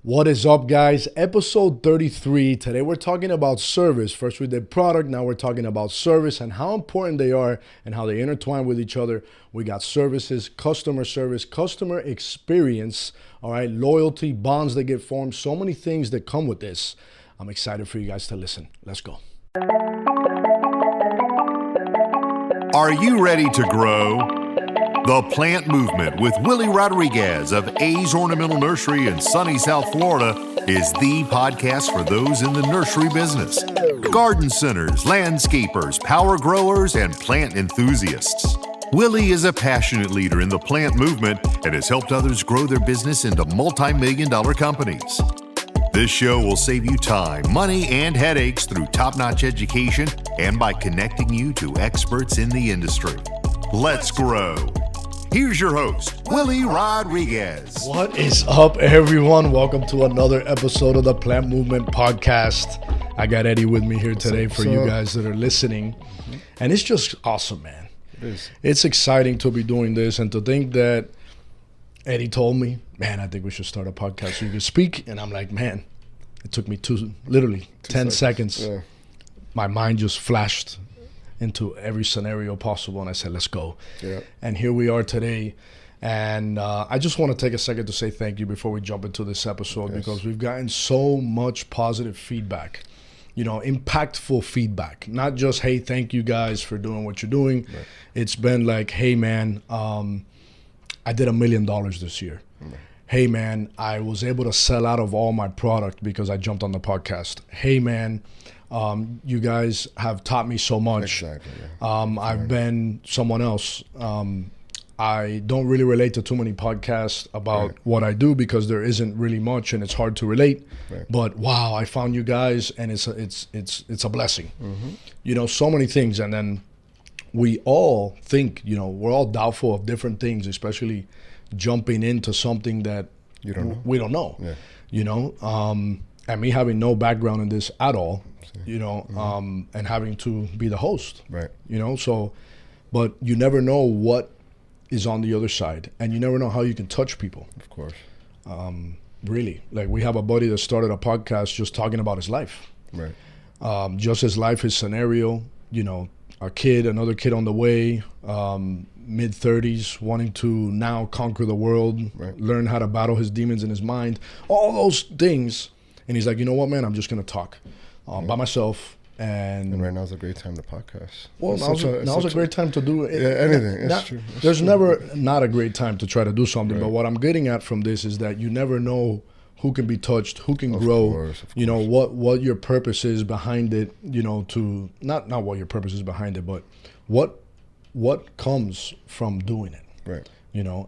What is up, guys? Episode 33. Today we're talking about service. First we did product, now we're talking about service and how important they are and how they intertwine with each other. We got services, customer service, customer experience, all right, loyalty, bonds that get formed, so many things that come with this. I'm excited for you guys to listen. Let's go. Are you ready to grow? The Plant Movement with Willie Rodriguez of A's Ornamental Nursery in sunny South Florida is the podcast for those in the nursery business. Garden centers, landscapers, power growers, and plant enthusiasts. Willie is a passionate leader in the plant movement and has helped others grow their business into multi-million-dollar companies. This show will save you time, money, and headaches through top-notch education and by connecting you to experts in the industry. Let's grow. Here's your host, Willie Rodriguez. What is up, everyone? Welcome to another episode of the Plant Movement Podcast. I got Eddie with me here today for you guys that are listening. And it's just awesome, man. It is. It's exciting to be doing this and to think that Eddie told me, man, I think we should start a podcast so you can speak. And I'm like, man, it took me literally 10 seconds. Yeah. My mind just flashed into every scenario possible, and I said, let's go. Yeah. And here we are today. And I just want to take a second to say thank you before we jump into this episode, because we've gotten so much positive feedback, impactful feedback. Not just, hey, thank you guys for doing what you're doing. Right. It's been like, hey, man, I did $1 million this year. Right. Hey, man, I was able to sell out of all my product because I jumped on the podcast. Hey, man, you guys have taught me so much. Exactly, yeah. I've been someone else. I don't really relate to too many podcasts about what I do because there isn't really much and it's hard to relate. Right. But wow, I found you guys and it's a blessing. Mm-hmm. So many things. And then we all think, we're all doubtful of different things, especially jumping into something that You don't know. we don't know. Yeah. And me having no background in this at all, and having to be the host, Right. But you never know what is on the other side, and you never know how you can touch people. Of course. Really, like we have a buddy that started a podcast just talking about his life, Right. just his life, his scenario, another kid on the way, mid-30s, wanting to now conquer the world, Right. learn how to battle his demons in his mind, all those things. And he's like, you know what, man, I'm just going to talk by myself. And right now is a great time to podcast. Well, It's now's a great time to do it. Yeah, anything. It's true. There's never not a great time to try to do something. Right. But what I'm getting at from this is that you never know who can be touched, who can Of grow, course. what your purpose is behind it, to not what your purpose is behind it, but what comes from doing it. Right.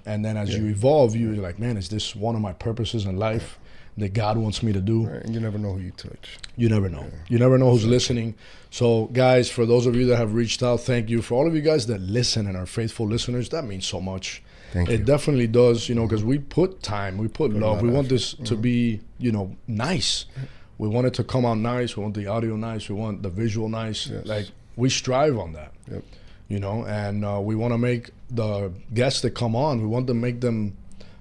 And then as you evolve, you're like, man, is this one of my purposes in life that God wants me to do? Right. And you never know who you touch. You never know. You never know who's listening. So, guys, for those of you that have reached out, thank you. For all of you guys that listen and are faithful listeners, that means so much. Thank you. It definitely does, because we put time, we put love. We want this to be, nice. We want it to come out nice. We want the audio nice. We want the visual nice. Yes. Like, we strive on that. Yep. And we want to make the guests that come on, we want to make them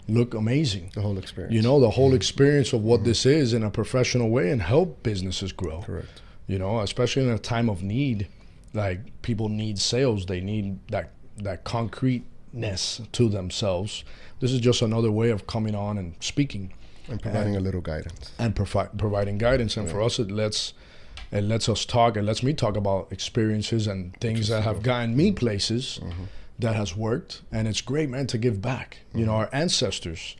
look amazing. The whole experience. The whole experience of what this is in a professional way and help businesses grow. Correct. Especially in a time of need, like people need sales. They need that concreteness to themselves. This is just another way of coming on and speaking. And providing a little guidance. And providing guidance. And for us, it lets us talk. It lets me talk about experiences and things that have gotten me places that has worked. And it's great, man, to give back. Our ancestors,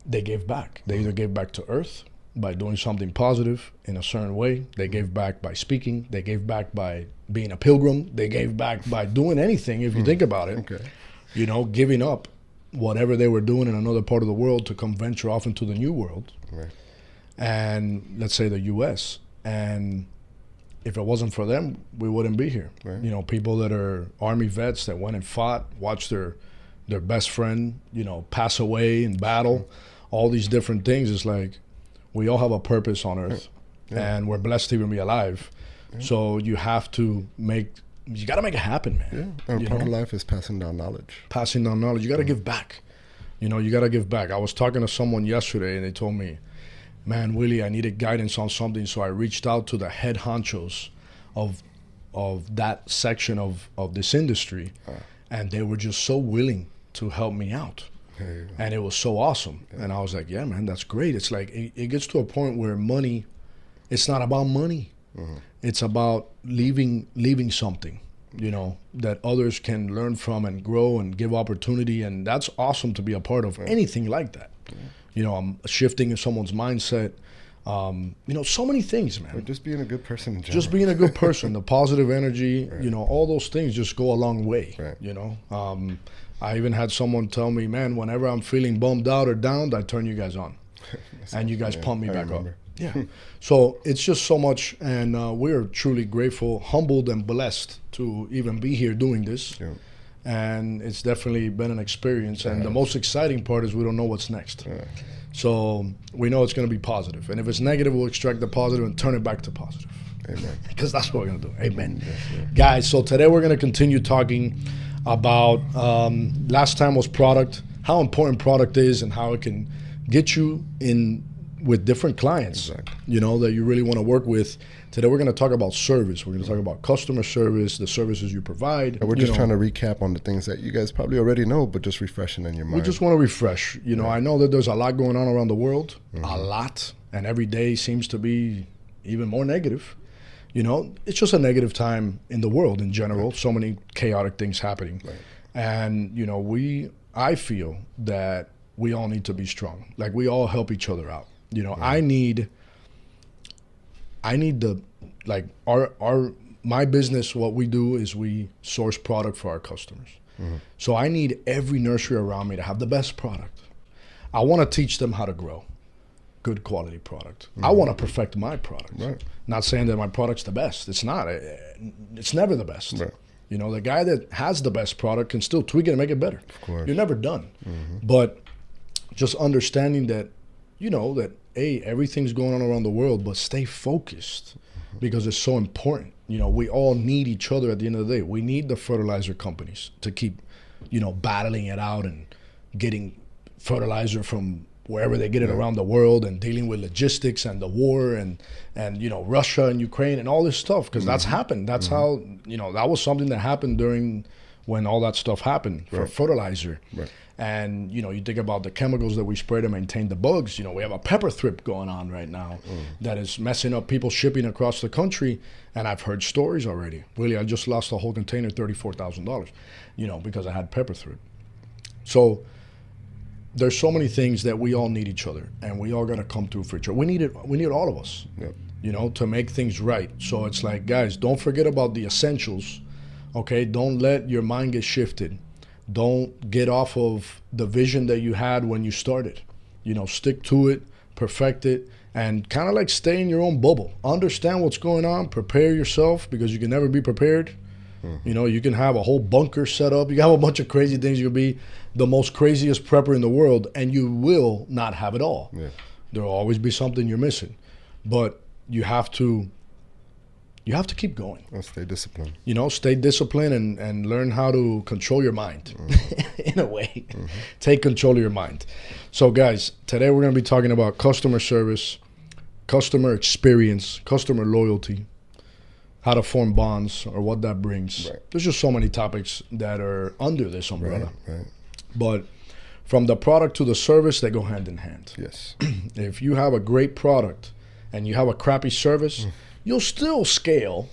they gave back. They either gave back to earth by doing something positive in a certain way. They gave back by speaking. They gave back by being a pilgrim. They gave back by doing anything, if you think about it. Okay. Giving up whatever they were doing in another part of the world to come venture off into the new world. Right. And let's say the U.S. And if it wasn't for them, we wouldn't be here. Right. People that are Army vets that went and fought, watched their best friend, pass away in battle, all these different things. It's like we all have a purpose on earth, and we're blessed to even be alive. So you have to got to make it happen, man. Yeah. And part of life is passing down knowledge. Passing down knowledge. You got to give back. You know, you got to give back. I was talking to someone yesterday and they told me, man, Willie, I needed guidance on something. So I reached out to the head honchos of that section of this industry. And they were just so willing to help me out. And it was so awesome. And I was like, yeah, man, that's great. It's like, it gets to a point where money, it's not about money. It's about leaving something, you know, that others can learn from and grow and give opportunity. And that's awesome to be a part of anything like that. You know, I'm shifting in someone's mindset. You know, so many things, man. Or just being a good person in general. Just being a good person, the positive energy, you know, all those things just go a long way, you know. I even had someone tell me, man, whenever I'm feeling bummed out or down, I turn you guys on. And you guys pump me back up. Yeah. So it's just so much, and we're truly grateful, humbled, and blessed to even be here doing this. And it's definitely been an experience. And the most exciting part is we don't know what's next. So we know it's going to be positive. And if it's negative, we'll extract the positive and turn it back to positive. Amen. Because that's what we're going to do. Amen. Guys, so today we're going to continue talking about, last time was product, how important product is and how it can get you in with different clients, you know, that you really want to work with. Today we're going to talk about service. We're going to talk about customer service, the services you provide. And we're just trying to recap on the things that you guys probably already know, but just refreshing in your mind. We just want to refresh. You know, I know that there's a lot going on around the world, a lot, and every day seems to be even more negative. You know, it's just a negative time in the world in general. So many chaotic things happening. And, you know, I feel that we all need to be strong. Like, we all help each other out. You know, I need the, like, my business, what we do is we source product for our customers. So I need every nursery around me to have the best product. I want to teach them how to grow good quality product. I want to perfect my product. Not saying that my product's the best. It's not. It's never the best. You know, the guy that has the best product can still tweak it and make it better. Of course. You're never done. But just understanding that, you know, that, hey, everything's going on around the world, but stay focused because it's so important. You know, we all need each other at the end of the day. We need the fertilizer companies to keep, you know, battling it out and getting fertilizer from wherever they get it around the world and dealing with logistics and the war and you know, Russia and Ukraine and all this stuff, because that's happened. That's how, you know, that was something that happened during when all that stuff happened for fertilizer. And, you know, you think about the chemicals that we spray to maintain the bugs. You know, we have a pepper thrip going on right now that is messing up people shipping across the country. And I've heard stories already. Willie, I just lost a whole container, $34,000, you know, because I had pepper thrip. So there's so many things that we all need each other, and we all got to come through for each other. We need it. We need all of us, you know, to make things right. So it's like, guys, don't forget about the essentials, okay? Don't let your mind get shifted. Don't get off of the vision that you had when you started. You know, stick to it, perfect it, and kind of like stay in your own bubble. Understand what's going on, prepare yourself, because you can never be prepared. You know, you can have a whole bunker set up. You can have a bunch of crazy things. You can be the most craziest prepper in the world, and you will not have it all. There will always be something you're missing. But you have to keep going. And stay disciplined. You know, stay disciplined and learn how to control your mind in a way. Take control of your mind. So, guys, today we're going to be talking about customer service, customer experience, customer loyalty, how to form bonds or what that brings. There's just so many topics that are under this umbrella. But from the product to the service, they go hand in hand. If you have a great product and you have a crappy service, you'll still scale.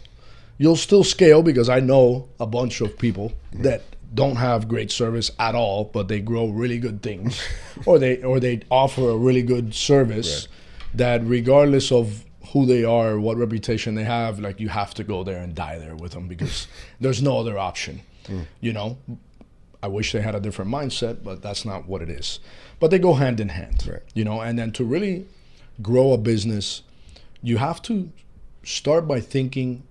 You'll still scale, because I know a bunch of people that don't have great service at all, but they grow really good things, or they offer a really good service that, regardless of who they are, what reputation they have, like, you have to go there and die there with them, because there's no other option. You know, I wish they had a different mindset, but that's not what it is. But they go hand in hand, you know, and then to really grow a business, you have to start by thinking,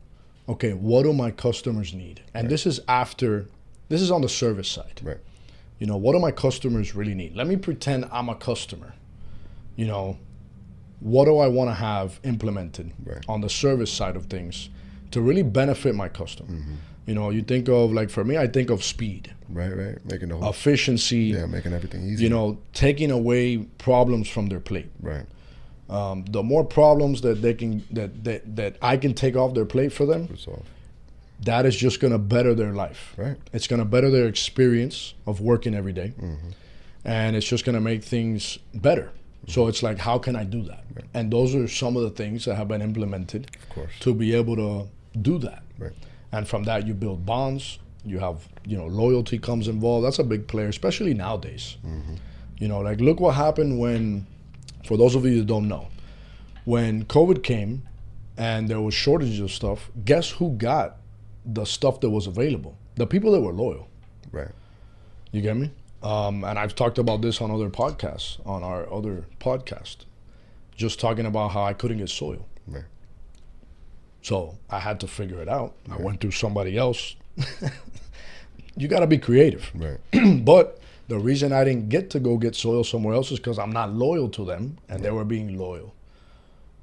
okay, what do my customers need? And this is on the service side. You know, what do my customers really need? Let me pretend I'm a customer. You know, what do I want to have implemented on the service side of things to really benefit my customer? You know, you think of, like, for me, I think of speed. Right. Making the whole efficiency. Yeah, making everything easy. You know, taking away problems from their plate. Right. The more problems that they can that I can take off their plate for them, Resolve. that is just going to better their life. Right. It's going to better their experience of working every day. And it's just going to make things better. So it's like, how can I do that? Right. And those are some of the things that have been implemented Of course. to be able to do that. Right. And from that, you build bonds. You have, you know, loyalty comes involved. That's a big player, especially nowadays. You know, like, look what happened when, for those of you that don't know, when COVID came and there was shortages of stuff, guess who got the stuff that was available? The people that were loyal. Right. You get me? And I've talked about this on other podcasts, on our other podcast, just talking about how I couldn't get soil. Right. So I had to figure it out. I went through somebody else. You got to be creative. Right. But the reason I didn't get to go get soil somewhere else is because I'm not loyal to them, and they were being loyal.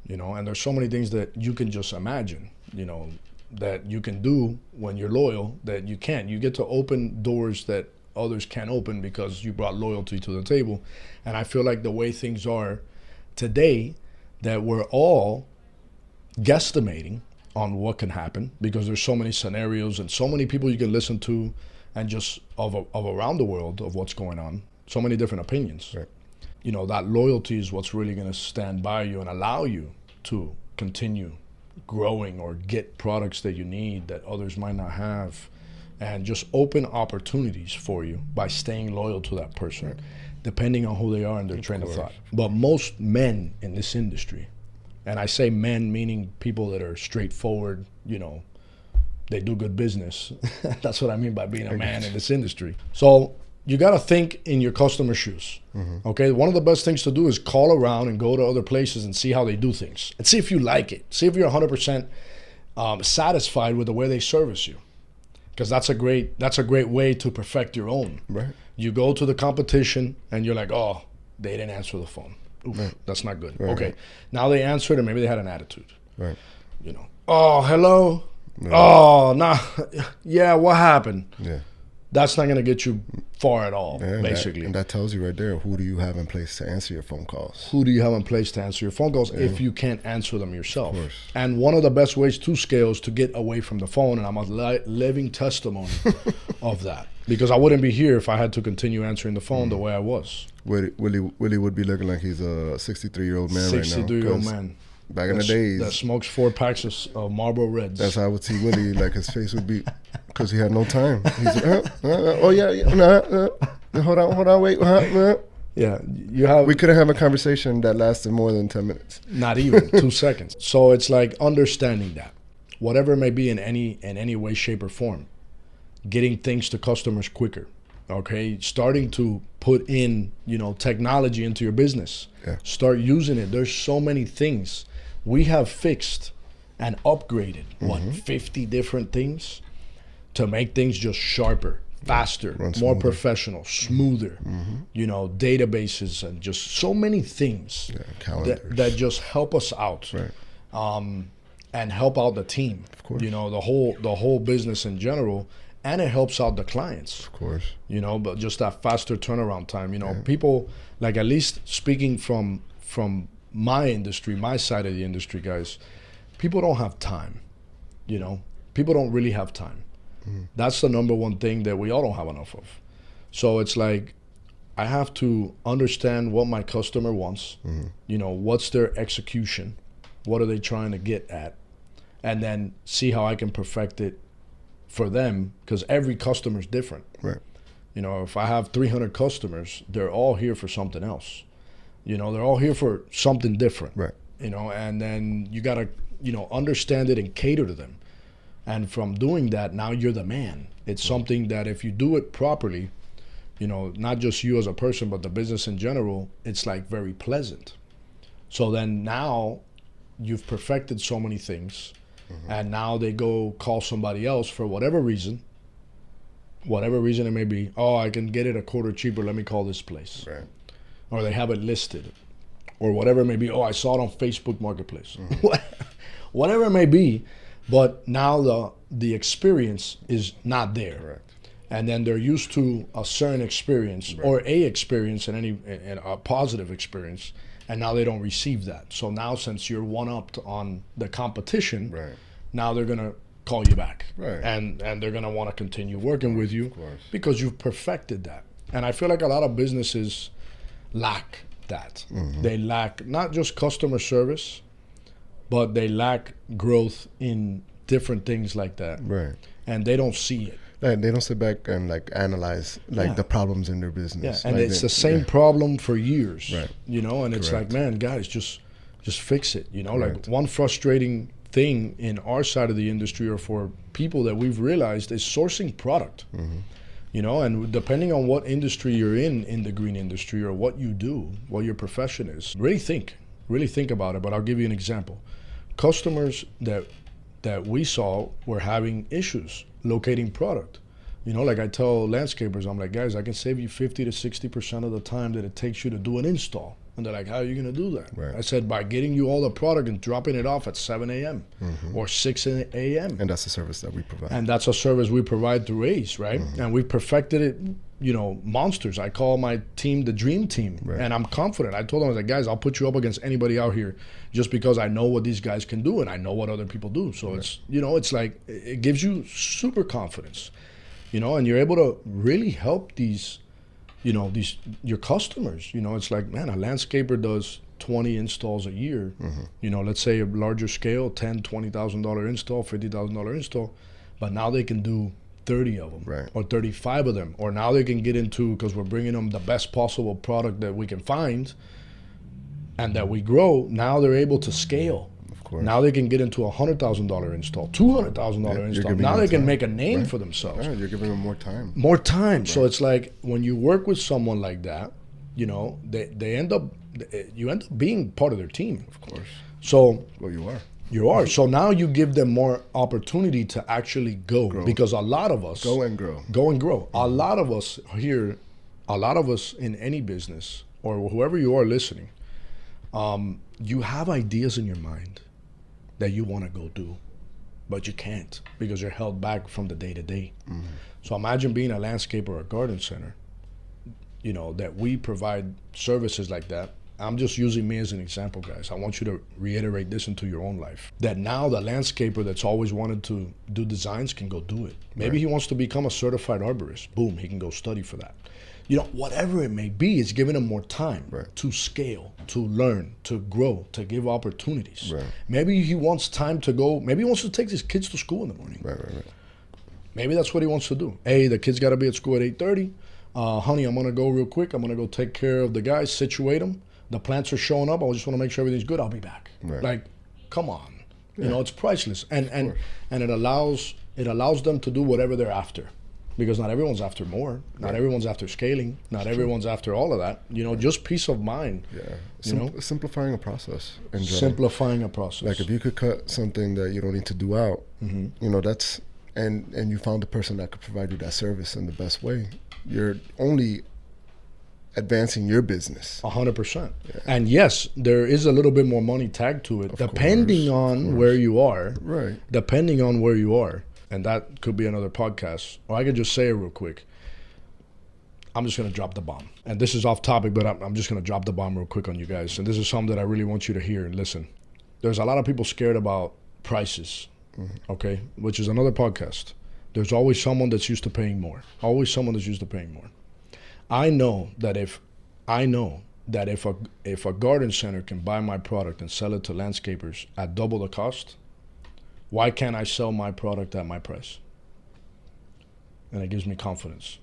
You know, and there's so many things that you can just imagine, you know, that you can do when you're loyal that you can't. You get to open doors that others can't open because you brought loyalty to the table. And I feel like the way things are today, that we're all guesstimating on what can happen because there's so many scenarios and so many people you can listen to, and just of around the world of what's going on, so many different opinions. Right. You know, that loyalty is what's really going to stand by you and allow you to continue growing or get products that you need that others might not have, and just open opportunities for you by staying loyal to that person, depending on who they are and their train of thought. But most men in this industry, and I say men meaning people that are straightforward, you know, they do good business. That's what I mean by being a man in this industry. So you got to think in your customer's shoes. Okay, one of the best things to do is call around and go to other places and see how they do things, and see if you like it. See if you're 100% satisfied with the way they service you, because that's a great way to perfect your own. Right. You go to the competition and you're like, oh, they didn't answer the phone. Oof, that's not good. Right. Okay, now they answered and maybe they had an attitude. Right. You know, oh, hello. Right. Oh, nah. Yeah, what happened? Yeah. That's not going to get you far at all, Yeah, basically. and that tells you right there, who do you have in place to answer your phone calls? Who do you have in place to answer your phone calls if you can't answer them yourself? Of course. And one of the best ways to scale is to get away from the phone, and I'm a living testimony of that. Because I wouldn't be here if I had to continue answering the phone the way I was. Willie would be looking like he's a 63-year-old man right now. 63-year-old man. Back in the days. That smokes 4 packs of Marlboro Reds. That's how I would see Willie, like his face would be, because he had no time. He's like, oh yeah, hold on, wait. Yeah, you have. We couldn't have a conversation that lasted more than 10 minutes. Not even 2 seconds. So it's like understanding that, whatever it may be in any way, shape, or form, getting things to customers quicker. Okay, starting to put in, you know, technology into your business. Yeah. Start using it. There's so many things we have fixed and upgraded. 50 different things to make things just sharper, faster, more professional, smoother. You know, databases and just so many things that just help us out. Right. And help out the team. Of course. You know, the whole business in general. And it helps out the clients. Of course. You know, but just that faster turnaround time. You know, people, like, at least speaking from my industry, my side of the industry, guys, people don't have time. You know, people don't really have time. That's the number one thing that we all don't have enough of. So it's like, I have to understand what my customer wants. You know, what's their execution? What are they trying to get at? And then see how I can perfect it for them, because every customer is different. Right. You know, if I have 300 customers, they're all here for something else. You know, they're all here for something different. Right. You know, and then you got to, you know, understand it and cater to them. And from doing that, now you're the man. It's something that if you do it properly, you know, not just you as a person, but the business in general, it's like very pleasant. So then now you've perfected so many things. And now they go call somebody else for whatever reason it may be. Oh, I can get it a quarter cheaper. Let me call this place. Right. Or they have it listed, or whatever it may be. Oh, I saw it on Facebook Marketplace. Whatever it may be. But now the experience is not there. Correct. And then they're used to a certain experience or a experience and a positive experience, and now they don't receive that. So now, since you're one-upped on the competition, now they're gonna call you back, and they're gonna want to continue working with you because you've perfected that. And I feel like a lot of businesses lack that. They lack not just customer service, but they lack growth in different things like that, and they don't see it. Like, they don't sit back and like analyze like the problems in their business. And like it's the same problem for years, you know. And it's Correct. like, man, guys, just fix it, you know. Like, one frustrating thing in our side of the industry, or for people that we've realized, is sourcing product. You know, and depending on what industry you're in the green industry, or what you do, what your profession is, really think about it. But I'll give you an example. Customers that we saw were having issues locating product. You know, like I tell landscapers, I'm like, guys, I can save you 50 to 60% of the time that it takes you to do an install. And they're like, how are you going to do that? I said, by getting you all the product and dropping it off at 7 a.m. or 6 a.m. And that's the service that we provide. And that's a service we provide through ACE, right? And we perfected it, you know, monsters. I call my team the dream team. And I'm confident. I told them, I was like, guys, I'll put you up against anybody out here just because I know what these guys can do and I know what other people do. So it's, you know, it's like, it gives you super confidence, you know, and you're able to really help these, you know, your customers. You know, it's like, man, a landscaper does 20 installs a year. You know, let's say a larger scale, $10,000, $20,000 install, $50,000 install, but now they can do 30 of them or 35 of them, or now they can get into, because we're bringing them the best possible product that we can find and that we grow. Now they're able to scale. Of course. Now they can get into a $100,000 install, $200,000 install. Now they can make a name for themselves. You're giving them more time. More time. So it's like, when you work with someone like that, you know, they end up, you end up being part of their team. Of course. So, well, you are. You are. So now you give them more opportunity to actually grow. Because a lot of us go and grow. A lot of us here, a lot of us in any business, or whoever you are listening, you have ideas in your mind that you want to go do, but you can't because you're held back from the day to day. So imagine being a landscaper or a garden center, you know, that we provide services like that. I'm just using me as an example, guys. I want you to reiterate this into your own life. That now the landscaper that's always wanted to do designs can go do it. Maybe he wants to become a certified arborist. Boom, he can go study for that. You know, whatever it may be, it's giving him more time to scale, to learn, to grow, to give opportunities. Maybe he wants time to go, maybe he wants to take his kids to school in the morning. Maybe that's what he wants to do. Hey, the kids got to be at school at 8:30. Honey, I'm going to go real quick. I'm going to go take care of the guys, situate them. The plants are showing up. I just want to make sure everything's good. I'll be back. Like, come on. You know, it's priceless. And it allows them to do whatever they're after. Because not everyone's after more. Not everyone's after scaling. Not everyone's after all of that. You know, just peace of mind. Simplifying a process. Simplifying a process. Like, if you could cut something that you don't need to do out, you know, that's, and you found the person that could provide you that service in the best way, you're only advancing your business 100%. And yes, there is a little bit more money tagged to it, depending on where you are. Depending on where you are. And that could be another podcast. Or I could just say it real quick. I'm just going to drop the bomb. And this is off topic, but I'm just going to drop the bomb real quick on you guys. And this is something that I really want you to hear and listen. There's a lot of people scared about prices, okay, which is another podcast. There's always someone that's used to paying more. Always someone that's used to paying more. I know that if a garden center can buy my product and sell it to landscapers at double the cost, why can't I sell my product at my price? And it gives me confidence.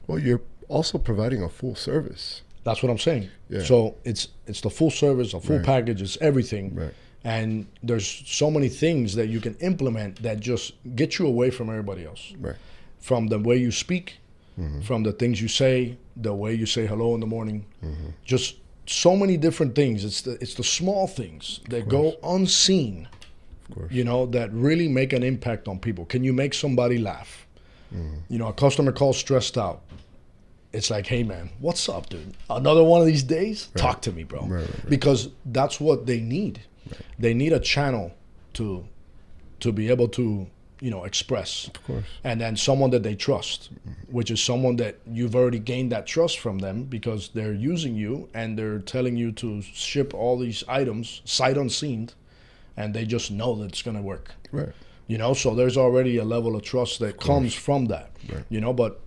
Well, you're also providing a full service. That's what I'm saying. So it's the full service, a full package, it's everything. And there's so many things that you can implement that just get you away from everybody else. From the way you speak, from the things you say, the way you say hello in the morning, just so many different things. It's the small things that go unseen, you know, that really make an impact on people. Can you make somebody laugh? You know, a customer calls stressed out. It's like, hey man, what's up, dude? Another one of these days? Talk to me, bro. Because that's what they need. They need a channel to to be able to, express. Of course. And then someone that they trust, which is someone that you've already gained that trust from them because they're using you and they're telling you to ship all these items sight unseen, and they just know that it's going to work. Right. So there's already a level of trust that comes from that. Right. But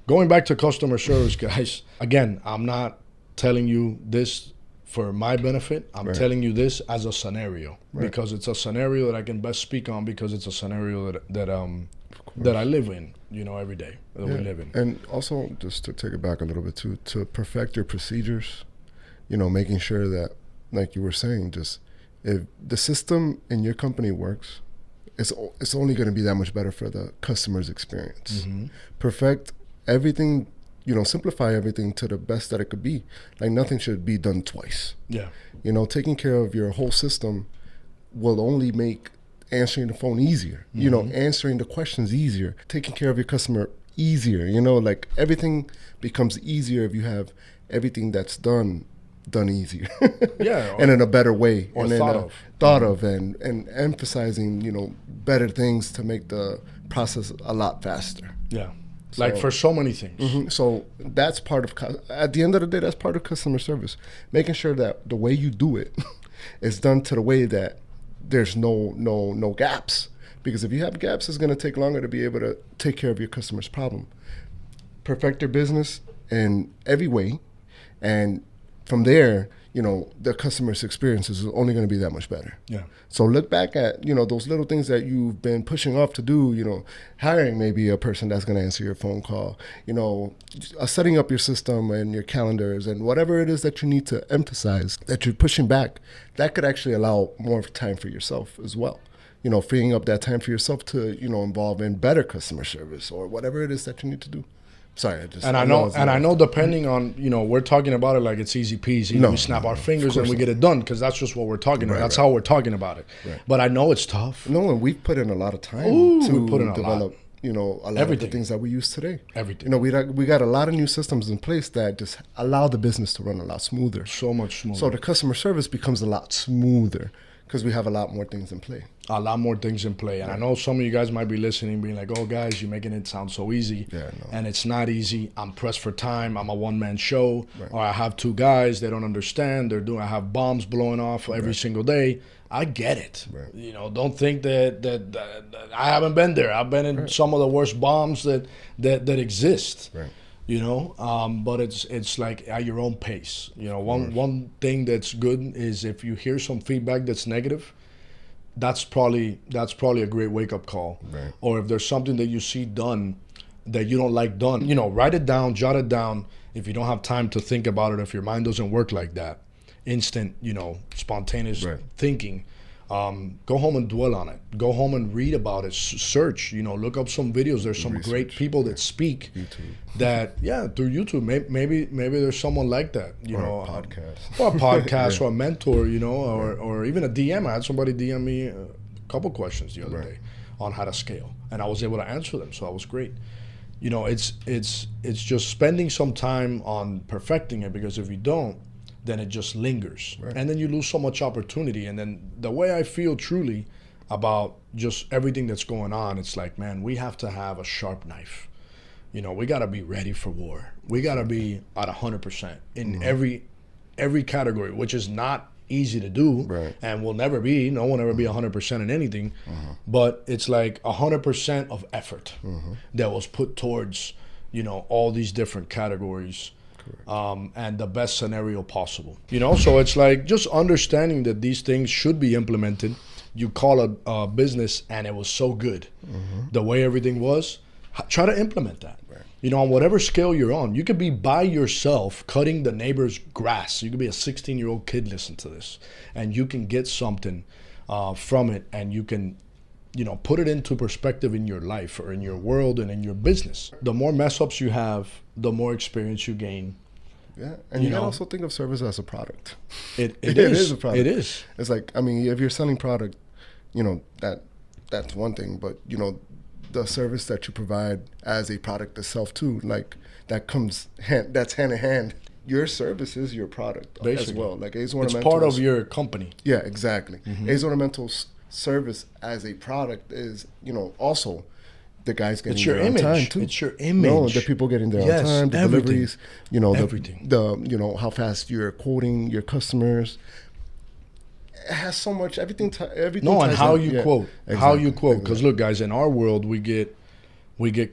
going back to customer service, guys, again, I'm not telling you this for my benefit. I'm telling you this as a scenario because it's a scenario that I can best speak on because it's a scenario that I live in, every day that we live in. And also, just to take it back a little bit too, to perfect your procedures, making sure that, like you were saying, just if the system in your company works, it's only going to be that much better for the customer's experience. Perfect everything. Simplify everything to the best that it could be. Like nothing should be done twice. Yeah. Taking care of your whole system will only make answering the phone easier. Answering the questions easier. Taking care of your customer easier. Like everything becomes easier if you have everything that's done easier. Yeah. And in a better way. Or and thought of and emphasizing, better things to make the process a lot faster. Yeah. Like for so many things. So that's part of, at the end of the day, that's part of customer service. Making sure that the way you do it is done to the way that there's no gaps. Because if you have gaps, it's going to take longer to be able to take care of your customer's problem. Perfect your business in every way. And from there, the customer's experience is only going to be that much better. Yeah. So look back at, those little things that you've been pushing off to do, hiring maybe a person that's going to answer your phone call, setting up your system and your calendars and whatever it is that you need to emphasize that you're pushing back, that could actually allow more time for yourself as well. Freeing up that time for yourself to, involve in better customer service or whatever it is that you need to do. Sorry, I know depending on, we're talking about it like it's easy peasy. We snap our fingers and we get it done because that's just what we're talking about. That's how we're talking about it. Right. But I know it's tough. No, and we've put in a lot of time to develop, a lot of the things that we use today. Everything. We got a lot of new systems in place that just allow the business to run a lot smoother. So much smoother. So the customer service becomes a lot smoother because we have a lot more things in play. A lot more things in play. And I know some of you guys might be listening being like, oh, guys, you're making it sound so easy. Yeah, no. And it's not easy. I'm pressed for time. I'm a one-man show. Or I have two guys. They don't understand. I have bombs blowing off every single day. I get it. Right. Don't think that I haven't been there. I've been in some of the worst bombs that exist. Right. But it's like at your own pace. One thing that's good is if you hear some feedback that's negative, that's probably a great wake-up call. Right. Or if there's something that you see done that you don't like done, write it down, jot it down. If you don't have time to think about it, if your mind doesn't work like that, instant, spontaneous thinking, go home and dwell on it. Go home and read about it. Search, look up some videos. There's some great people that speak. YouTube. Through YouTube. Maybe there's someone like that, or a podcast. Or a podcast or a mentor, or even a DM. I had somebody DM me a couple questions the other day on how to scale, and I was able to answer them, so that was great. It's just spending some time on perfecting it, because if you don't, then it just lingers. And then you lose so much opportunity. And then the way I feel truly about just everything that's going on, it's like, man, we have to have a sharp knife. We got to be ready for war. We got to be at 100% in every category, which is not easy to do and will never be. No one ever be 100% in anything. But it's like 100% of effort that was put towards, all these different categories. And the best scenario possible. So it's like just understanding that these things should be implemented. You call a business and it was so good. The way everything was, try to implement that. On whatever scale you're on. You could be by yourself cutting the neighbor's grass. You could be a 16-year-old kid, listen to this, and you can get something from it, and you can put it into perspective in your life or in your world and in your business. The more mess ups you have, the more experience you gain. Yeah, and you can also think of service as a product. It is a product. It is. It's like, if you're selling product, that's one thing, but the service that you provide as a product itself too, like that's hand in hand. Your service is your product. Basically. As well. Like A's Ornamentals. It's part of your company. Yeah, exactly. A's Ornamentals service as a product is, also the guys getting It's your there on image. time too. It's your image. No, the people getting there Yes, on time, the everything. deliveries, Everything. the how fast you're quoting your customers. It has so much, everything No, and ties how in. you Yeah, quote. How you quote. Because exactly. look, guys, in our world, we get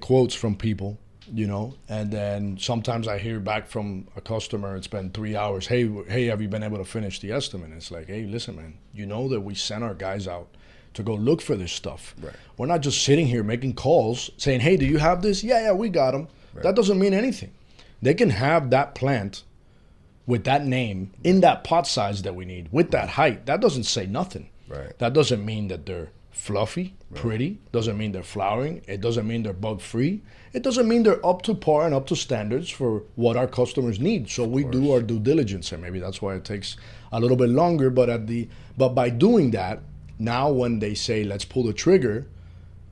quotes from people, and then sometimes I hear back from a customer, it's been 3 hours. Hey, have you been able to finish the estimate? It's like, hey, listen, man, you know that we send our guys out to go look for this stuff. Right. We're not just sitting here making calls saying, hey, do you have this? Yeah, we got them. Right. That doesn't mean anything. They can have that plant with that name in that pot size that we need, with that height. That doesn't say nothing. Right. That doesn't mean that they're fluffy, pretty. Doesn't mean they're flowering. It doesn't mean they're bug free. It doesn't mean they're up to par and up to standards for what our customers need. So we do our due diligence, and maybe that's why it takes a little bit longer. But by doing that, now when they say let's pull the trigger,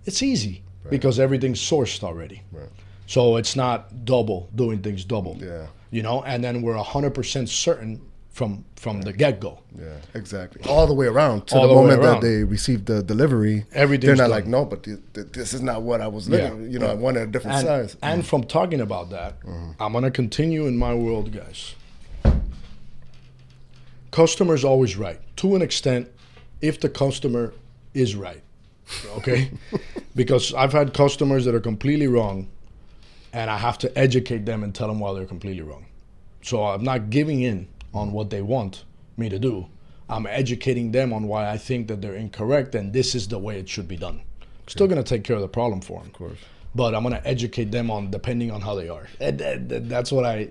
it's easy because everything's sourced already. Right. So it's not doing things double. Yeah. And then we're 100% certain from the get-go. Yeah, exactly. All the way around to All the the way moment that around. they receive the delivery. Everything's they're not done. like, no, but this is not what I was looking. I wanted a different size. And from talking about that, I'm going to continue in my world, guys. Customer's always right, to an extent, if the customer is right, okay? Because I've had customers that are completely wrong, and I have to educate them and tell them why they're completely wrong. So I'm not giving in on what they want me to do. I'm educating them on why I think that they're incorrect, and this is the way it should be done. Still going to take care of the problem for them. Of course. But I'm going to educate them on depending on how they are. And that's what I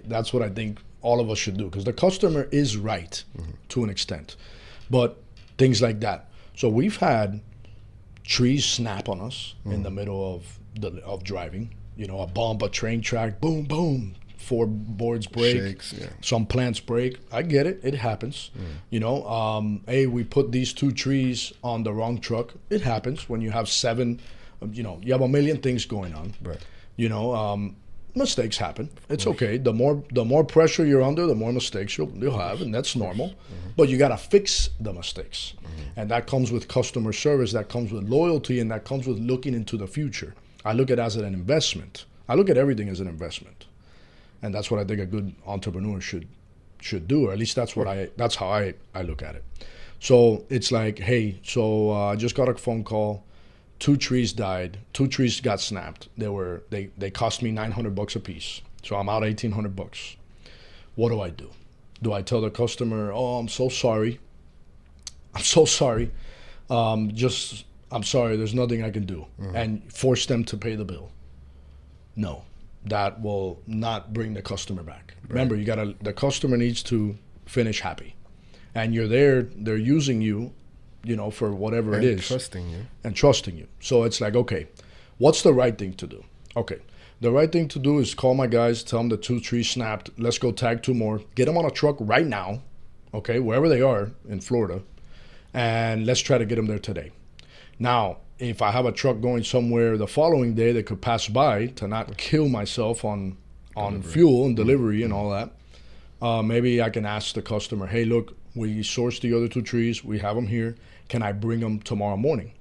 think all of us should do, because the customer is right to an extent. But things like that. So we've had trees snap on us in the middle of driving. A bump, a train track, boom, boom. 4 boards break. Shakes, yeah. Some plants break. I get it. It happens. Hey, we put these 2 trees on the wrong truck. It happens when you have 7. You have a million things going on. Right. Mistakes happen. It's okay. The more pressure you're under, the more mistakes you'll have, and that's normal. But you got to fix the mistakes, and that comes with customer service. That comes with loyalty, and that comes with looking into the future. I look at it as an investment. I look at everything as an investment, and that's what I think a good entrepreneur should do, or at least that's how I look at it. So it's like, hey, I just got a phone call. 2 trees died. 2 trees got snapped. They cost me $900 a piece. So I'm out $1,800. What do I do? Do I tell the customer, "Oh, I'm so sorry. I'm so sorry. I'm sorry. There's nothing I can do," and force them to pay the bill? No, that will not bring the customer back. Right. Remember, the customer needs to finish happy, and you're there. They're using you. For whatever it is. And trusting you. So it's like, okay, what's the right thing to do? Okay, the right thing to do is call my guys, tell them the 2 trees snapped. Let's go tag 2 more. Get them on a truck right now, okay, wherever they are in Florida, and let's try to get them there today. Now, if I have a truck going somewhere the following day that could pass by, to not kill myself on fuel and delivery and all that, maybe I can ask the customer, hey, look, we sourced the other 2 trees. We have them here. Can I bring them tomorrow morning?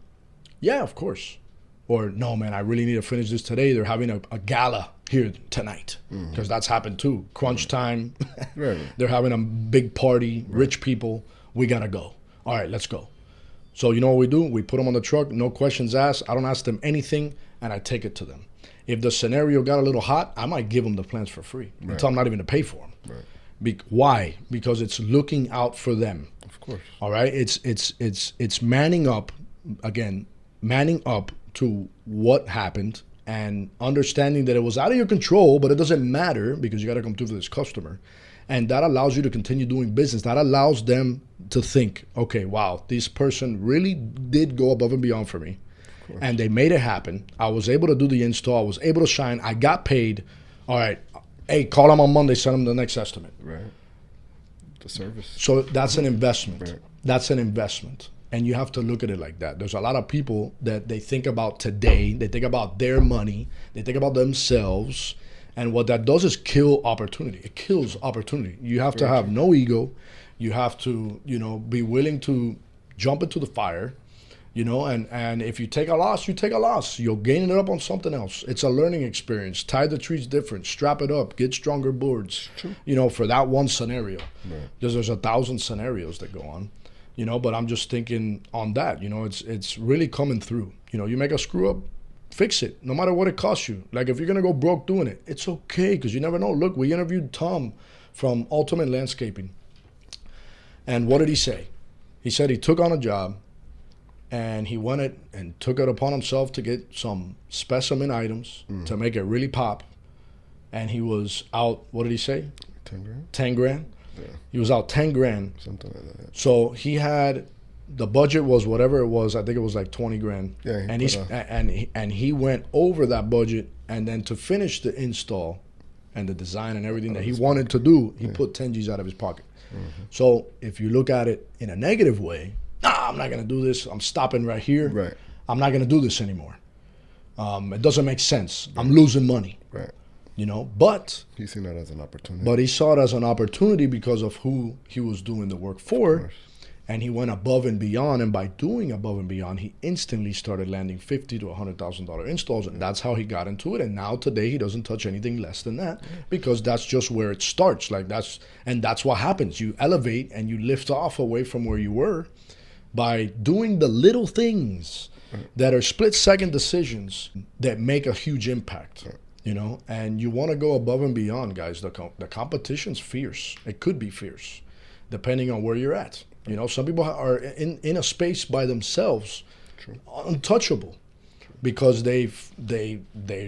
Yeah, of course. Or, no, man, I really need to finish this today. They're having a gala here tonight, because that's happened too. Crunch time. Right. They're having a big party, rich people. We got to go. All right, let's go. So you know what we do? We put them on the truck, no questions asked. I don't ask them anything, and I take it to them. If the scenario got a little hot, I might give them the plants for free. Right. Tell them not even to pay for them. Right. Why? Because it's looking out for them. Of course. All right. It's manning up, again, manning up to what happened and understanding that it was out of your control, but it doesn't matter because you got to come through for this customer. And that allows you to continue doing business. That allows them to think, okay, wow, this person really did go above and beyond for me. And they made it happen. I was able to do the install. I was able to shine. I got paid. All right. Hey, call them on Monday, send them the next estimate. Right. The service. So that's an investment. Right. That's an investment. And you have to look at it like that. There's a lot of people that they think about today. They think about their money. They think about themselves. And what that does is kill opportunity. It kills opportunity. You have to have no ego. You have to, be willing to jump into the fire You know, and if you take a loss, you take a loss. You'll gain it up on something else. It's a learning experience. Tie the trees different. Strap it up. Get stronger boards. True. You know, for that one scenario. Right. Because there's 1,000 scenarios that go on. You know, but I'm just thinking on that. You know, it's really coming through. You know, you make a screw up, fix it. No matter what it costs you. Like if you're gonna go broke doing it, it's okay because you never know. Look, we interviewed Tom from Ultimate Landscaping, and what did he say? He said he took on a job. And he went it and took it upon himself to get some specimen items to make it really pop. And he was out, what did he say? 10 grand? 10 grand? Yeah. He was out 10 grand. Something like that. So he had, the budget was whatever it was, I think it was like 20 grand. Yeah, and he went over that budget. And then to finish the install and the design and everything that he wanted to do, he put 10 G's out of his pocket. So if you look at it in a negative way, I'm not going to do this. I'm stopping right here. Right. I'm not going to do this anymore. It doesn't make sense. I'm losing money. Right. You know, but He's seen that as an opportunity. he saw it as an opportunity because of who he was doing the work for. And he went above and beyond. And by doing above and beyond, he instantly started landing $50,000 to $100,000 installs. And that's how he got into it. And now today he doesn't touch anything less than that because that's just where it starts. Like that's what happens. You elevate and you lift off away from where you were by doing the little things that are split-second decisions that make a huge impact. You know, and you want to go above and beyond, guys. The competition's fierce. It could be fierce, depending on where you're at. You know, some people are in a space by themselves, untouchable, because they're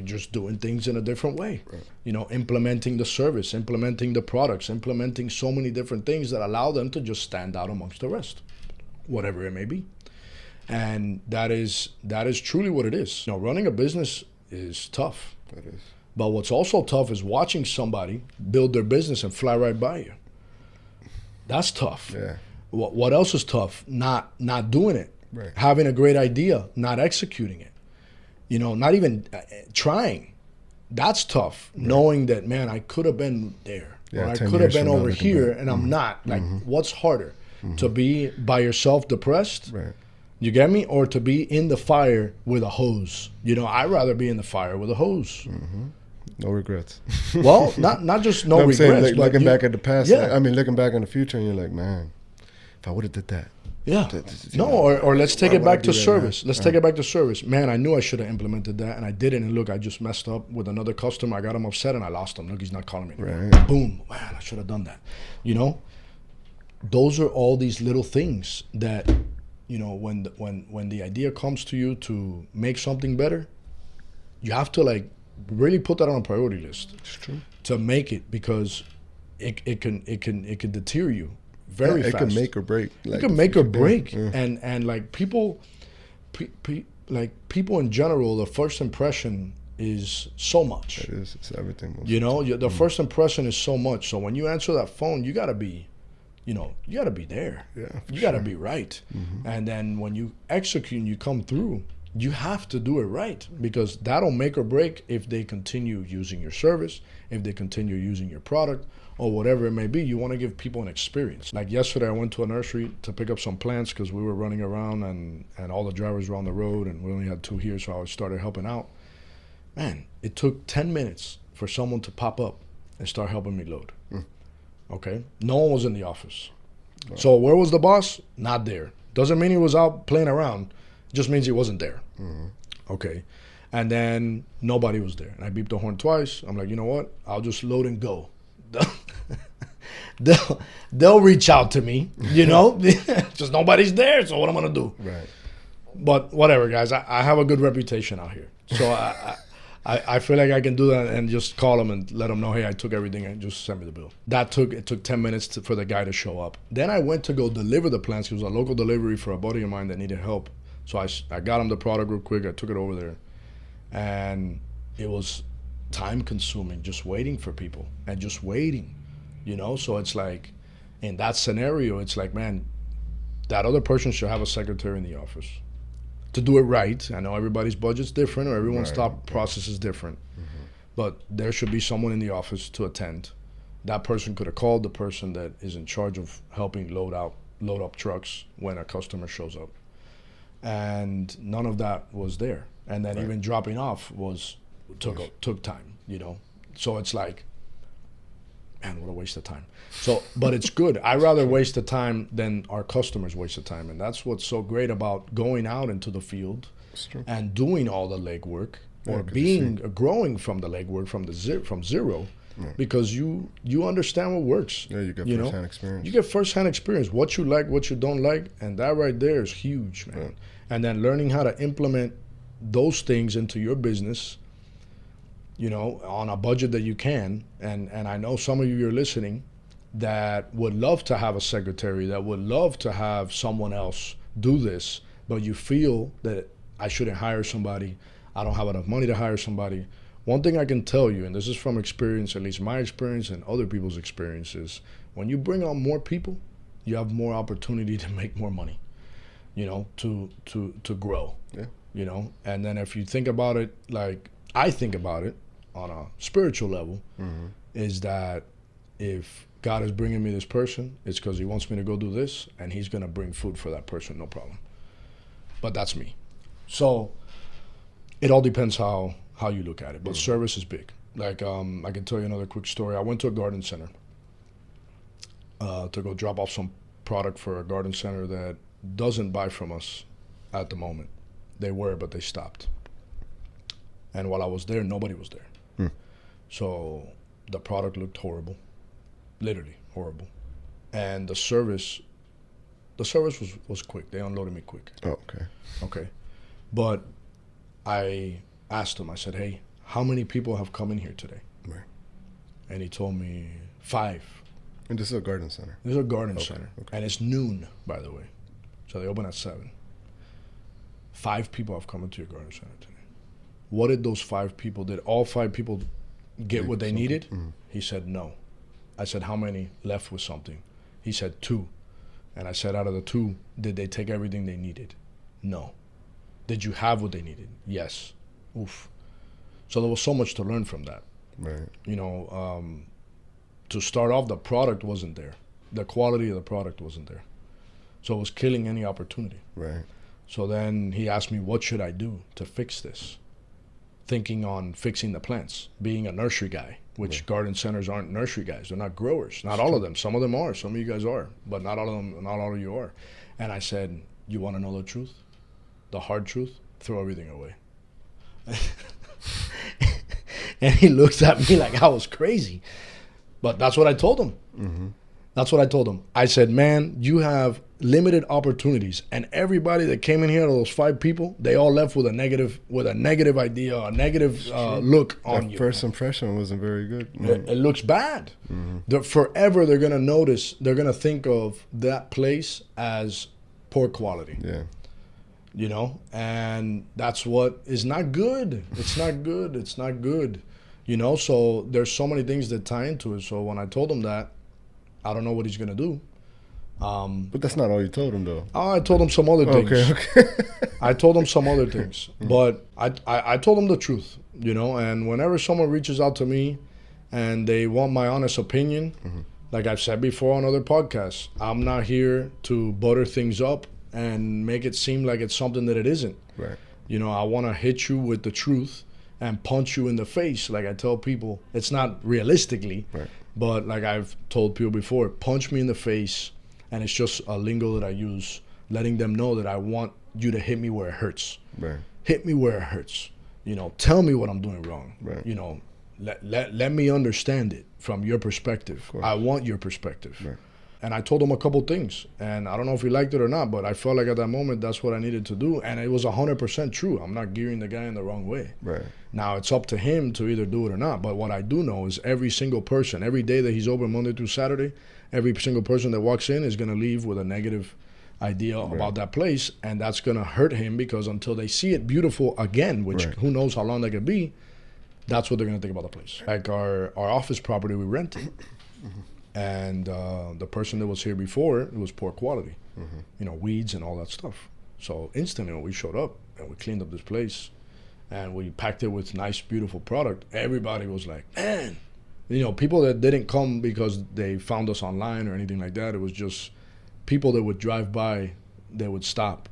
just doing things in a different way. Right. You know, implementing the service, implementing the products, implementing so many different things that allow them to just stand out amongst the rest, whatever it may be. And that is truly what it is. You know, running a business is tough. It is. But what's also tough is watching somebody build their business and fly right by you. That's tough. Yeah. What else is tough? Not doing it. Right. Having a great idea, not executing it. You know, not even trying. That's tough. Right. Knowing that, man, I could have been there. Yeah, or I could have been over here and I'm not. Like, what's harder? To be by yourself depressed? Right. You get me? Or to be in the fire with a hose. You know, I'd rather be in the fire with a hose. No regrets. Well, not just no regrets. Saying, but looking back at the past. Yeah. I mean, looking back in the future, and you're like, man, if I would have did that. Yeah. No, or let's take it back to service. Let's take it back to service. Man, I knew I should have implemented that, and I didn't. And look, I just messed up with another customer. I got him upset, and I lost him. Look, he's not calling me anymore. Right. Boom. Man, I should have done that. You know, those are all these little things that, you know, when the idea comes to you to make something better, you have to like really put that on a priority list. It's true. To make it, because it can deter you very fast. It can make or break. Like, it can make or break. Yeah. And like people in general, the first impression is so much. It is. It's everything. You know, the first impression is so much. So when you answer that phone, you gotta be, you know, you gotta be there. Yeah, you gotta be right. And then when you execute and you come through, you have to do it right, because that'll make or break if they continue using your service, if they continue using your product, or whatever it may be. You want to give people an experience. Like yesterday, I went to a nursery to pick up some plants because we were running around and all the drivers were on the road and we only had 2 here, so I started helping out. Man, it took 10 minutes for someone to pop up and start helping me load. Okay? No one was in the office. Right. So where was the boss? Not there. Doesn't mean he was out playing around. Just means he wasn't there. Okay. And then nobody was there. And I beeped the horn twice. I'm like, you know what? I'll just load and go. They'll reach out to me, you know? Just nobody's there, so what am I going to do? Right. But whatever, guys. I have a good reputation out here. So I feel like I can do that and just call them and let them know, hey, I took everything and just send me the bill. It took 10 minutes for the guy to show up. Then I went to go deliver the plants. It was a local delivery for a buddy of mine that needed help. So I got him the product real quick. I took it over there. And it was time consuming, just waiting for people and just waiting, you know? So it's like, in that scenario, it's like, man, that other person should have a secretary in the office to do it right. I know everybody's budget's different, or everyone's thought process is different, but there should be someone in the office to attend. That person could have called the person that is in charge of helping load up trucks when a customer shows up. and none of that was there. And then even dropping off took time, you know. So it's like, man, what a waste of time. So, but it's good. I rather waste the time than our customers waste the time, and that's what's so great about going out into the field and doing all the legwork, or growing from the legwork from zero, because you understand what works. Yeah, you get first-hand experience. You get first-hand experience, what you like, what you don't like, and that right there is huge, man. Yeah. And then learning how to implement those things into your business, you know, on a budget that you can. And I know some of you are listening that would love to have a secretary, that would love to have someone else do this, but you feel that I shouldn't hire somebody, I don't have enough money to hire somebody. One thing I can tell you, and this is from experience, at least my experience and other people's experiences, when you bring on more people, you have more opportunity to make more money, you know, to grow, you know. And then if you think about it, like I think about it on a spiritual level, is that if God is bringing me this person, it's because he wants me to go do this, and he's going to bring food for that person, no problem. But that's me. So it all depends how you look at it. But service is big. Like I can tell you another quick story. I went to a garden center to go drop off some product for a garden center that doesn't buy from us at the moment. They were, but they stopped. And while I was there, nobody was there. So the product looked horrible, literally horrible. And the service was quick. They unloaded me quick. Oh, okay. But I asked him, I said, hey, how many people have come in here today? Right. And he told me 5. And this is a garden center? This is a garden center. Okay. And it's noon, by the way. So they open at 7. 5 people have come into your garden center today. What did those 5 people, did all 5 people get what they needed? He said no. I said, how many left with something? He said 2. And I said, out of the 2, did they take everything they needed? No. Did you have what they needed? Yes. Oof. So there was so much to learn from that. Right. You know, to start off, the product wasn't there. The quality of the product wasn't there. So it was killing any opportunity. Right. So then he asked me, what should I do to fix this? Thinking on fixing the plants, being a nursery guy, which garden centers aren't nursery guys. They're not growers. Not all of them. Some of them are. Some of you guys are. But not all of them, not all of you are. And I said, you want to know the truth? The hard truth? Throw everything away. And he looks at me like I was crazy. But that's what I told him. That's what I told him. I said, man, you have limited opportunities, and everybody that came in here, those 5 people, they all left with a negative idea, a negative look on you. First impression wasn't very good. It looks bad. Forever, they're gonna notice. They're gonna think of that place as poor quality. Yeah. You know, and that's what is not good. It's not good. It's not good. You know, so there's so many things that tie into it. So when I told him that, I don't know what he's gonna do. But that's not all you told him, though. I told him some other things. Okay. I told him some other things, but I told him the truth, you know. And whenever someone reaches out to me and they want my honest opinion, like I've said before on other podcasts, I'm not here to butter things up and make it seem like it's something that it isn't. Right. You know, I want to hit you with the truth and punch you in the face. Like I tell people, it's not realistically, but like I've told people before, punch me in the face. And it's just a lingo that I use, letting them know that I want you to hit me where it hurts. Right. Hit me where it hurts. You know, tell me what I'm doing wrong. Right. You know, let me understand it from your perspective. I want your perspective. Right. And I told him a couple things, and I don't know if he liked it or not, but I felt like at that moment that's what I needed to do, and it was 100% true. I'm not gearing the guy in the wrong way. Right. Now it's up to him to either do it or not, but what I do know is every single person, every day that he's open Monday through Saturday, every single person that walks in is going to leave with a negative idea about that place, and that's going to hurt him because until they see it beautiful again, which who knows how long that could be, that's what they're going to think about the place. Like our office property we rented. And the person that was here before, it was poor quality, you know, weeds and all that stuff. So instantly when we showed up and we cleaned up this place and we packed it with nice, beautiful product, everybody was like, man, you know, people that didn't come because they found us online or anything like that. It was just people that would drive by, they would stop.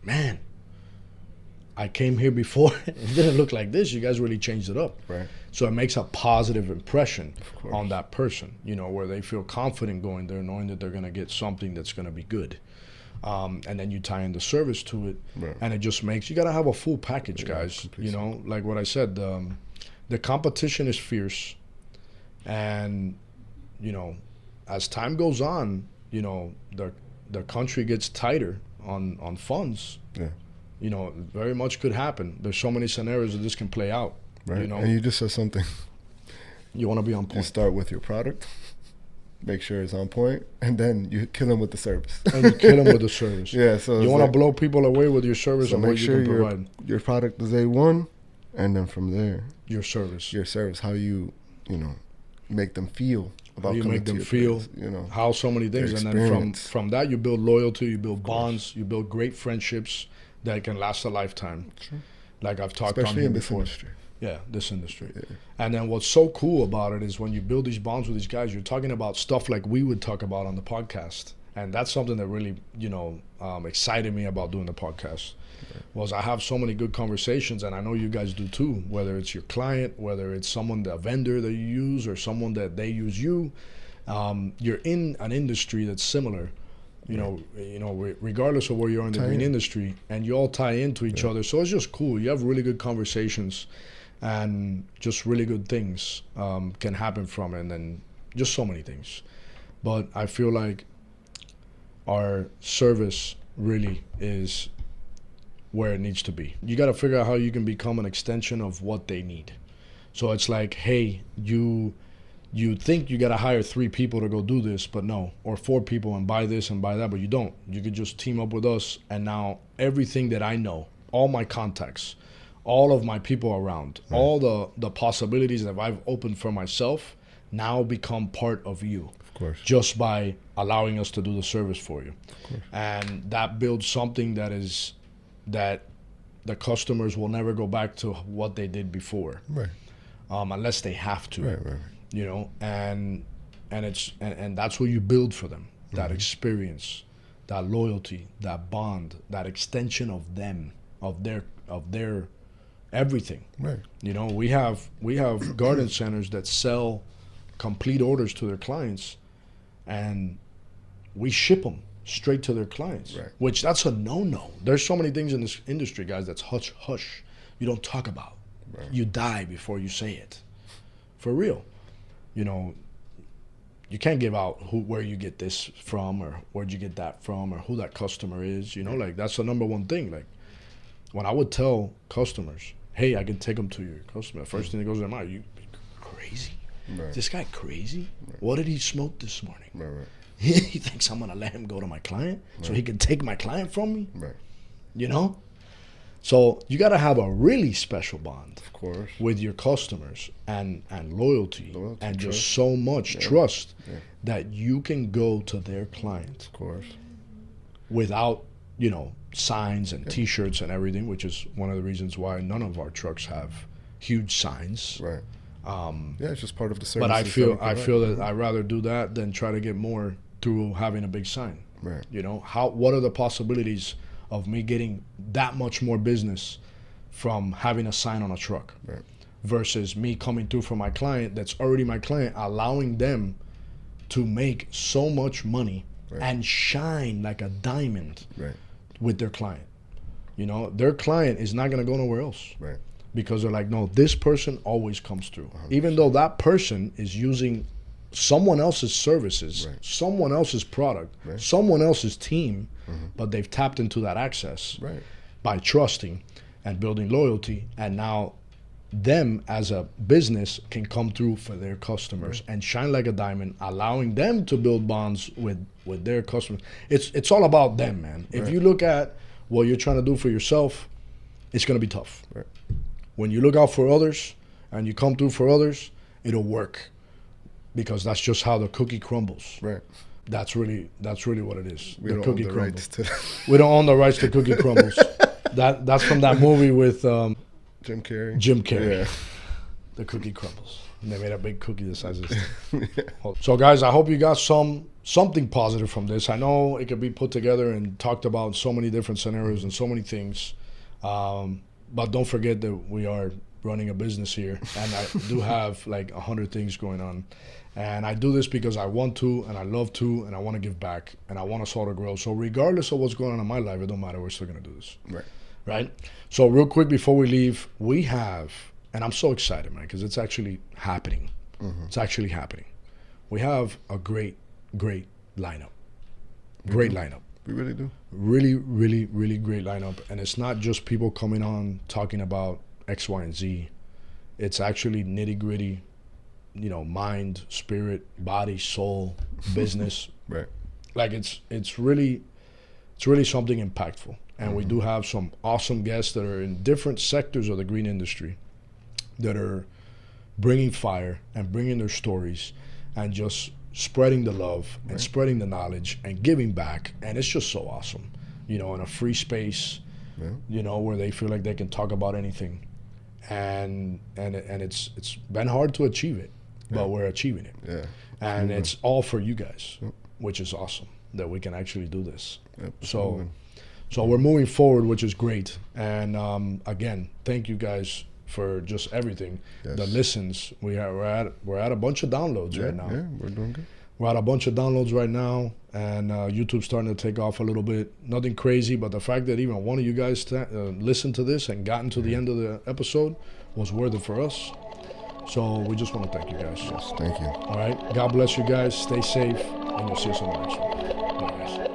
man, I came here before. It didn't look like this. You guys really changed it up. Right. So it makes a positive impression on that person, you know, where they feel confident going there, knowing that they're going to get something that's going to be good. And then you tie in the service to it, and it just makes, you got to have a full package, guys. You know, like what I said, the competition is fierce. And, you know, as time goes on, you know, the country gets tighter on funds. Yeah. You know, very much could happen. There's so many scenarios that this can play out. Right. You know, and you just said something. You want to be on You point. start with your product, make sure it's on point, and then you kill them with the service. And you kill them with the service. Yeah. So you want to blow people away with your service so and make what sure you can provide. your product is A1, and then from there, Your service. your service, how you know, make them feel about You coming make to them your feel place, you know, how so many things, their and then experience. from that you build loyalty, you build bonds, you build great friendships that can last a lifetime. Sure. Like I've talked especially on here in this before. industry. Yeah, this industry. Yeah. And then what's so cool about it is when you build these bonds with these guys, you're talking about stuff like we would talk about on the podcast. And that's something that really, you know, excited me about doing the podcast. Was I have so many good conversations, and I know you guys do too, whether it's your client, whether it's someone, a vendor that you use, or someone that they use you. You're in an industry that's similar, you know, regardless of where you are in the green industry, and you all tie into each other. So it's just cool. You have really good conversations, and just really good things can happen from it, and then just so many things. But I feel like our service really is where it needs to be. You got to figure out how you can become an extension of what they need. So it's like, hey, you think you got to hire 3 people to go do this, but no, or 4 people and buy this and buy that, but you don't. You could just team up with us, and now everything that I know, all my contacts, all of my people around, all the possibilities that I've opened for myself now become part of you. Of course. Just by allowing us to do the service for you. And that builds something that the customers will never go back to what they did before. Right. Unless they have to. Right. You know, and that's what you build for them. That experience, that loyalty, that bond, that extension of them, of their everything. Right. You know, we have garden centers that sell complete orders to their clients, and we ship them straight to their clients. Right. Which that's a no-no. There's so many things in this industry, guys, that's hush. You don't talk about. Right. You die before you say it. For real. You know, you can't give out where you get this from, or where'd you get that from, or who that customer is. You know, like that's the number one thing. Like when I would tell customers, hey, I can take them to your customer, the first thing that goes to their mind, you crazy? Right. This guy crazy? What did he smoke this morning? Right. He thinks I'm gonna let him go to my client so he can take my client from me? Right. You know? So you gotta have a really special bond, Of course. with your customers, and loyalty, and just trust. so much trust that you can go to their client Of course. without, you know, signs and T-shirts and everything, which is one of the reasons why none of our trucks have huge signs. Right. It's just part of the service. But I feel that I'd rather do that than try to get more through having a big sign. Right. You know, what are the possibilities of me getting that much more business from having a sign on a truck, Right. versus me coming through for my client that's already my client, allowing them to make so much money and shine like a diamond Right. with their client. You know, their client is not going to go nowhere else. Right. Because they're like, no, this person always comes through. 100%. Even though that person is using someone else's services, someone else's product, someone else's team, but they've tapped into that access by trusting and building loyalty, and now them as a business can come through for their customers and shine like a diamond, allowing them to build bonds with their customers. It's all about them, man. If you look at what you're trying to do for yourself, it's going to be tough. Right. When you look out for others and you come through for others, it'll work, because that's just how the cookie crumbles. Right. That's really what it is. We the don't cookie own the crumbles. rights to We don't own the rights to cookie crumbles. That's from that movie with Jim Carrey. Jim Carrey. Yeah. The cookie crumbles. And they made a big cookie the size of this thing. So, guys, I hope you got something positive from this. I know it could be put together and talked about in so many different scenarios and so many things. But don't forget that we are running a business here, and I do have like 100 things going on. And I do this because I want to, and I love to, and I want to give back, and I want us all to grow. So regardless of what's going on in my life, it don't matter. We're still going to do this. Right? So real quick before we leave, we have, and I'm so excited, man, because it's actually happening. It's actually happening. We have a great lineup. Great lineup. We really do. Really, really, really great lineup. And it's not just people coming on talking about X, Y, and Z. It's actually nitty-gritty, mind, spirit, body, soul, business. Right. Like it's really something impactful. And we do have some awesome guests that are in different sectors of the green industry that are bringing fire and bringing their stories and just spreading the love and spreading the knowledge and giving back. And it's just so awesome, in a free space, where they feel like they can talk about anything. And it's been hard to achieve it, but we're achieving it. Yeah. And it's all for you guys, which is awesome that we can actually do this. So we're moving forward, which is great. And again, thank you guys for just everything. Yes. The listens. We're at a bunch of downloads right now. Yeah, we're doing good. We're at a bunch of downloads right now, and YouTube's starting to take off a little bit. Nothing crazy, but the fact that even one of you guys listened to this and gotten to the end of the episode was worth it for us. So we just want to thank you guys. Yes, thank you. All right. God bless you guys. Stay safe, and we'll see us on the next one. Bye, guys.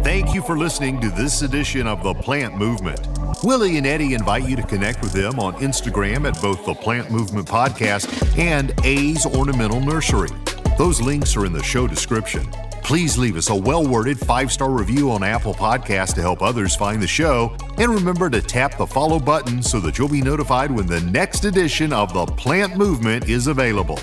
Thank you for listening to this edition of The Plant Movement. Willie and Eddie invite you to connect with them on Instagram at both The Plant Movement Podcast and A's Ornamental Nursery. Those links are in the show description. Please leave us a well-worded 5-star review on Apple Podcasts to help others find the show. And remember to tap the follow button so that you'll be notified when the next edition of The Plant Movement is available.